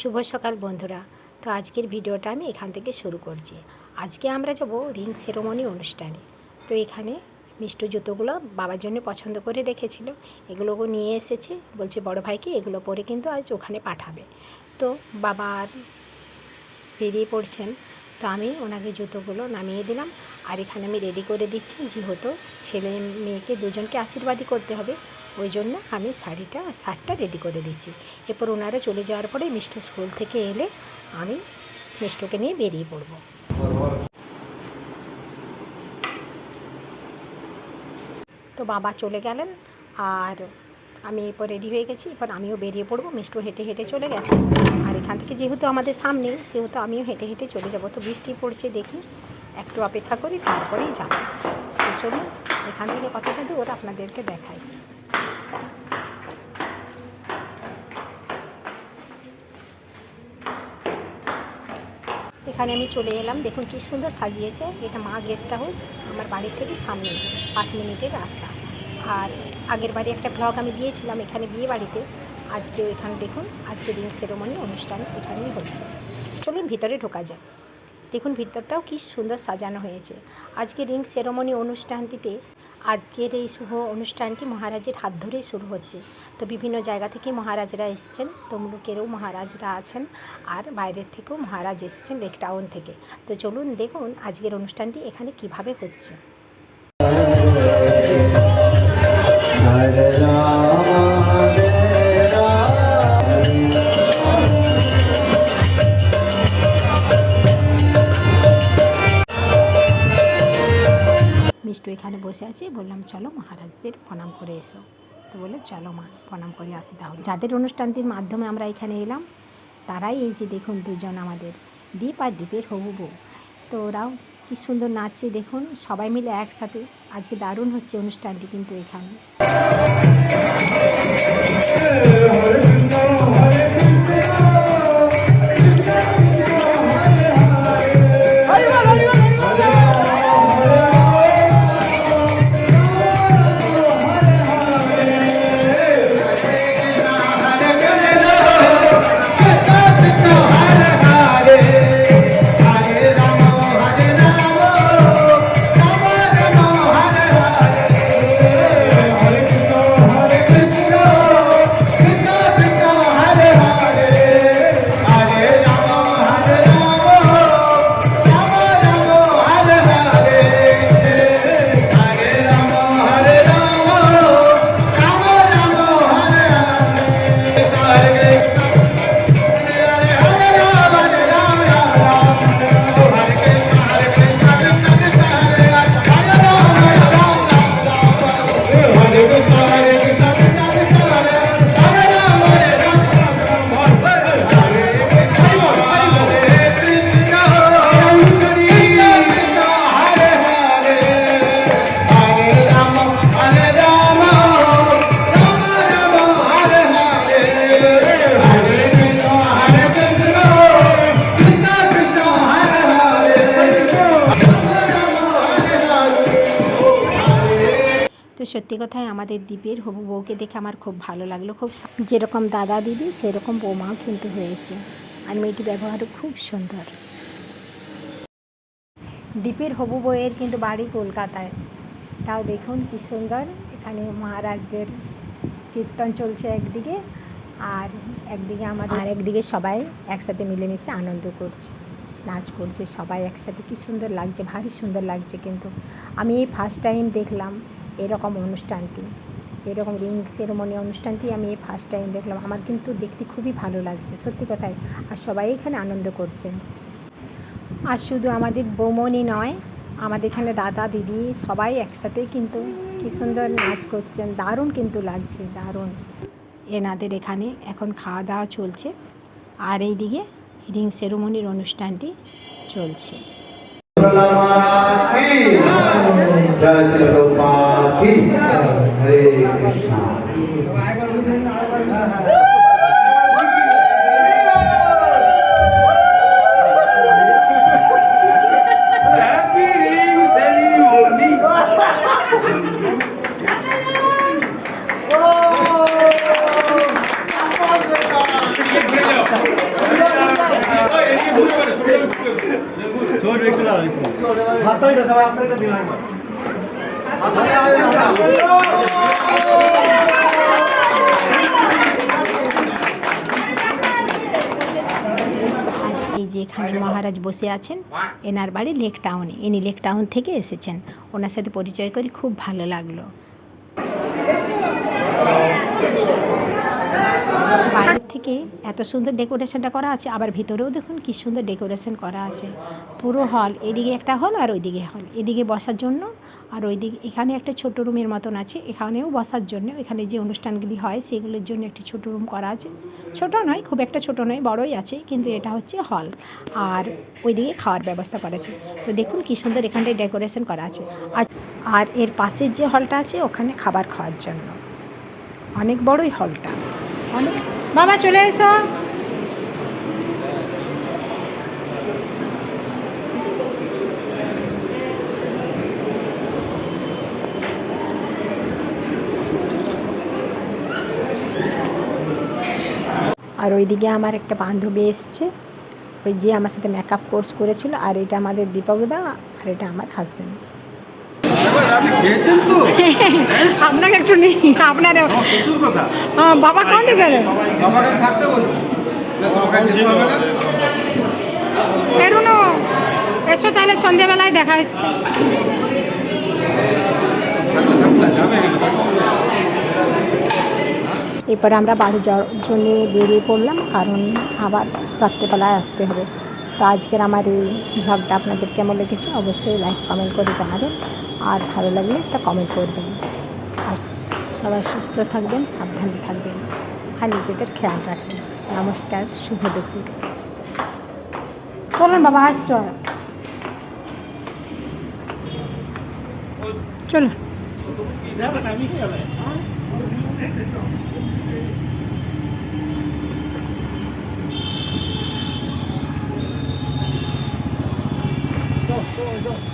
শুভ সকাল বন্ধুরা। তো আজকের ভিডিওটা আমি এখান থেকে শুরু করছি। আজকে আমরা যাব রিং সেরেমনি অনুষ্ঠানে। তো এখানে মিষ্টি জুতোগুলো বাবার জন্য পছন্দ করে রেখেছিল, এগুলোকে নিয়ে এসেছে, বলছে বড় ভাইকে এগুলো পরে কিন্তু আজ ওখানে পাঠাবে। তো বাবা আর বেরিয়ে পড়ছেন, তো আমি ওনাকে জুতোগুলো নামিয়ে দিলাম। আর এখানে আমি রেডি করে দিচ্ছি, যেহেতু ছেলে মেয়েকে দুজনকে আশীর্বাদই করতে হবে, ওই জন্য আমি শার্টটা রেডি করে দিচ্ছি। এরপর ওনারা চলে যাওয়ার পরে মিষ্টি স্কুল থেকে এলে আমি মিষ্টকে নিয়ে বেরিয়ে পড়ব। তো বাবা চলে গেলেন আর আমি এরপর রেডি হয়ে গেছি, এরপর আমিও বেরিয়ে পড়বো। মিষ্টু হেঁটে হেঁটে চলে গেছে, আর এখান থেকে যেহেতু আমাদের সামনে, সেহেতু আমিও হেঁটে হেঁটে চলে যাব। তো বৃষ্টি পড়ছে, দেখি একটু অপেক্ষা করি, তারপরেই যাব। তো চলুন এখান থেকে কতটা দূর আপনাদেরকে দেখাই। এখানে আমি চলে এলাম, দেখুন কী সুন্দর সাজিয়েছে। এটা মা গেস্ট হাউস, আমার বাড়ির থেকে সামনে 5 মিনিটের রাস্তা। আর আগের বাড়ি একটা ব্লগ আমি দিয়েছিলাম এখানে বিয়ে বাড়িতে। আজকেও এখানে দেখুন, আজকে রিং সেরেমনি অনুষ্ঠান এখানেই হচ্ছে। চলুন ভিতরে ঢোকা যায়। দেখুন ভিতরটাও কী সুন্দর সাজানো হয়েছে। আজকে রিং সেরেমনি অনুষ্ঠানটিতে আজকের এই শুভ অনুষ্ঠানটি মহারাজের হাত ধরেই শুরু হচ্ছে। তো বিভিন্ন জায়গা থেকে মহারাজরা এসেছেন, তমলুকেরও মহারাজরা আছেন, আর বাইরের থেকেও মহারাজ এসেছেন লেক টাউন থেকে। তো চলুন দেখুন আজকের অনুষ্ঠানটি এখানে কিভাবে হচ্ছে। মিষ্টু এখানে বসে আছে, বললাম চলো মহারাজদের প্রণাম করে এসো। তো বলে চলো মা প্রণাম করে আসি। তাহলে যাদের অনুষ্ঠানটির মাধ্যমে আমরা এখানে এলাম, তারাই এই যে দেখুন দুজন আমাদের দীপ আর দীপের হবু বউ। তো ওরাও কী সুন্দর নাচছে, দেখুন সবাই মিলে একসাথে। আজকে দারুণ হচ্ছে অনুষ্ঠানটি কিন্তু এখানে। তো সত্যি কথাই আমাদের দ্বীপের হবু বউকে দেখে আমার খুব ভালো লাগলো। খুব যেরকম দাদা দিদি সেরকম বৌমাও কিন্তু হয়েছে, আর মেয়েটি ব্যবহারও খুব সুন্দর। দ্বীপের হবু বউয়ের কিন্তু বাড়ি কলকাতায়, তাও দেখুন কি সুন্দর। এখানে মহারাজদের কীর্তন চলছে একদিকে, আর একদিকে আমাদের, আর একদিকে সবাই একসাথে মিলেমিশে আনন্দ করছে, নাচ করছে সবাই একসাথে। কি সুন্দর লাগছে, ভারী সুন্দর লাগছে। কিন্তু আমি এই ফার্স্ট টাইম দেখলাম এরকম অনুষ্ঠানটি, এরকম রিং সেরেমনি অনুষ্ঠানটি আমি এই ফার্স্ট টাইম দেখলাম। আমার কিন্তু দেখতে খুবই ভালো লাগছে সত্যি কথাই, আর সবাই এখানে আনন্দ করছেন। আর শুধু আমাদের বৌমনি নয়, আমাদের এখানে দাদা দিদি সবাই একসাথে কিন্তু কি সুন্দর নাচ করছেন, দারুণ কিন্তু লাগছে, দারুণ। এনাদের এখানে এখন খাওয়া দাওয়া চলছে, আর এইদিকে রিং সেরেমনির অনুষ্ঠানটি চলছে। এই যে এখানে মহারাজ বসে আছেন, এনার বাড়ি লেক টাউনে। ইনি লেক টাউন থেকে এসেছেন। ওনার সাথে পরিচয় করে খুব ভালো লাগলো। বাইরের থেকে এত সুন্দর ডেকোরেশনটা করা আছে, আবার ভিতরেও দেখুন কি সুন্দর ডেকোরেশন করা আছে। পুরো হল, এদিকে একটা হল আর ওইদিকে হল, এদিকে বসার জন্য আর ওইদিকে এখানে একটা ছোট রুমের মতন আছে, এখানেও বসার জন্য। এখানে যে অনুষ্ঠানগুলি হয় সেগুলোর জন্য একটি ছোট রুম করা আছে। ছোট নয়, খুব একটা ছোট নয়, বড়ই আছে, কিন্তু এটা হচ্ছে হল। আর ওইদিকে খাওয়ার ব্যবস্থা করা আছে। তো দেখুন কি সুন্দর এখানটায় ডেকোরেশন করা আছে। আর এর পাশের যে হলটা আছে ওখানে খাবার খাওয়ার জন্য। অনেক বড়ই হলটা, অনেক। বাবা চলে এসো। আর ওইদিকে আমার একটা বান্ধবী এসছে, ওই যে আমার সাথে মেকআপ কোর্স করেছিল। আর এটা আমাদের দীপকদা, আর এটা আমার হাজব্যান্ড। আপনাকে একটু নেই, আপনার বাবা কান গেলেন এরুনো। এসো তাহলে, সন্ধ্যেবেলায় দেখা হচ্ছে। এরপরে আমরা বাড়ি যাওয়ার জন্য বেরিয়ে পড়লাম, কারণ আবার রাত্রেবেলায় আসতে হবে। তো আজকের আমার এই ভ্লগটা আপনাদের কেমন লেগেছে অবশ্যই লাইক কমেন্ট করে জানাবেন, আর ভালো লাগলে একটা কমেন্ট করবেন। আর সবাই সুস্থ থাকবেন, সাবধানে থাকবেন, আর নিজেদের খেয়াল রাখবেন। নমস্কার, শুভ দুপুর। চলুন বাবা, আসছো, চলুন। Go.